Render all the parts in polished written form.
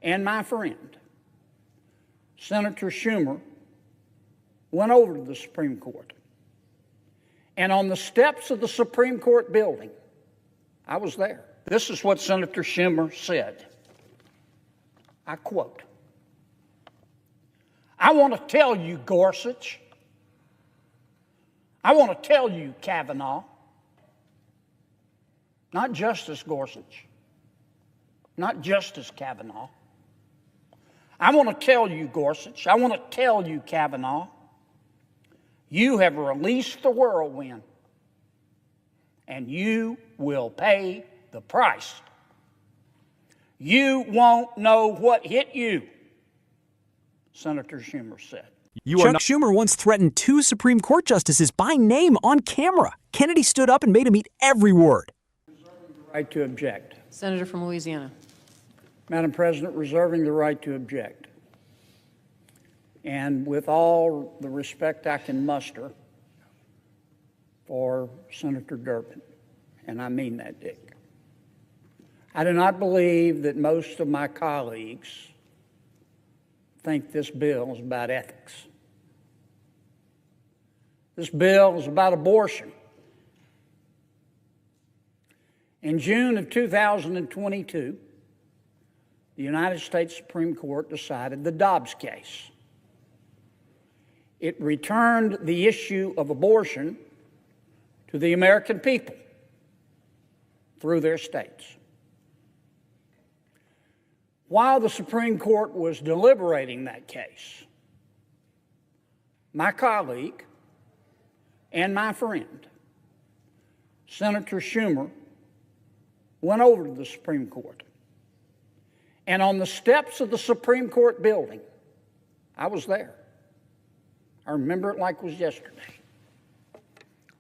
and my friend, Senator Schumer, went over to the Supreme Court. And on the steps of the Supreme Court building, I was there. This is what Senator Schumer said. I quote, "I want to tell you, Gorsuch. I want to tell you, Kavanaugh, not Justice Gorsuch, not Justice Kavanaugh. I want to tell you, Gorsuch, I want to tell you, Kavanaugh, you have released the whirlwind, and you will pay the price. You won't know what hit you," Senator Schumer said. Chuck Schumer once threatened 2 Supreme Court justices by name on camera. Kennedy stood up and made him eat every word. Right to object. Senator from Louisiana. Madam President, reserving the right to object. And with all the respect I can muster for Senator Durbin, and I mean that, Dick, I do not believe that most of my colleagues think this bill is about ethics. This bill is about abortion. In June of 2022, the United States Supreme Court decided the Dobbs case. It returned the issue of abortion to the American people through their states. While the Supreme Court was deliberating that case, my colleague and my friend, Senator Schumer, went over to the Supreme Court. And on the steps of the Supreme Court building, I was there. I remember it like it was yesterday.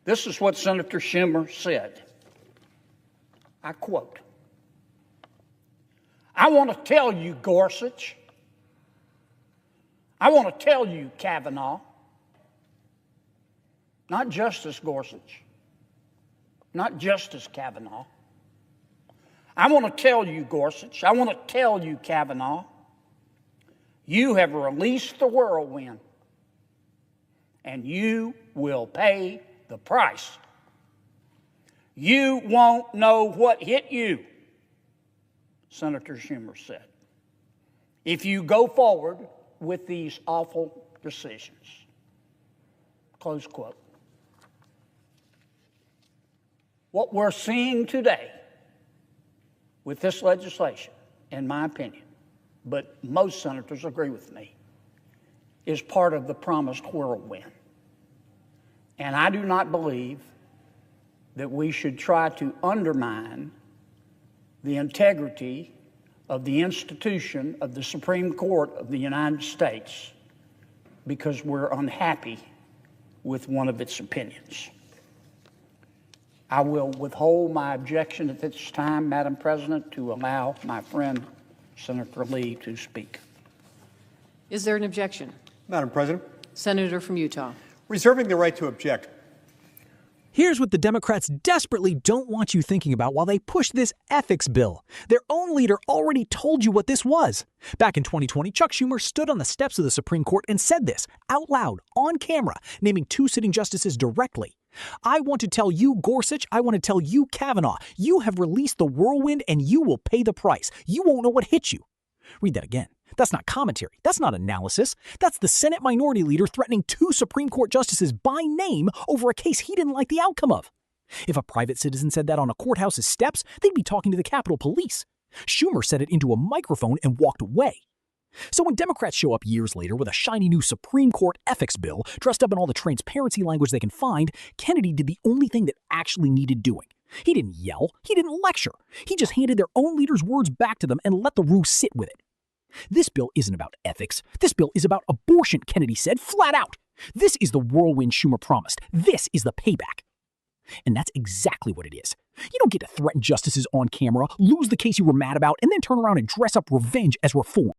This is what Senator Schumer said. I quote, "I want to tell you, Gorsuch. I want to tell you, Kavanaugh, not Justice Gorsuch, not Justice Kavanaugh. I want to tell you, Gorsuch, I want to tell you, Kavanaugh, you have released the whirlwind, and you will pay the price. You won't know what hit you," Senator Schumer said, "if you go forward with these awful decisions." Close quote. What we're seeing today with this legislation, in my opinion, but most senators agree with me, is part of the promised whirlwind. And I do not believe that we should try to undermine the integrity of the institution of the Supreme Court of the United States because we're unhappy with one of its opinions. I will withhold my objection at this time, Madam President, to allow my friend Senator Lee to speak. Is there an objection? Madam President. Senator from Utah. Reserving the right to object. Here's what the Democrats desperately don't want you thinking about while they push this ethics bill. Their own leader already told you what this was. Back in 2020, Chuck Schumer stood on the steps of the Supreme Court and said this out loud, on camera, naming 2 sitting justices directly. "I want to tell you, Gorsuch, I want to tell you, Kavanaugh, you have released the whirlwind and you will pay the price. You won't know what hit you." Read that again. That's not commentary. That's not analysis. That's the Senate Minority Leader threatening 2 Supreme Court justices by name over a case he didn't like the outcome of. If a private citizen said that on a courthouse's steps, they'd be talking to the Capitol Police. Schumer said it into a microphone and walked away. So when Democrats show up years later with a shiny new Supreme Court ethics bill dressed up in all the transparency language they can find, Kennedy did the only thing that actually needed doing. He didn't yell. He didn't lecture. He just handed their own leader's words back to them and let the room sit with it. This bill isn't about ethics. This bill is about abortion, Kennedy said, flat out. This is the whirlwind Schumer promised. This is the payback. And that's exactly what it is. You don't get to threaten justices on camera, lose the case you were mad about, and then turn around and dress up revenge as reform.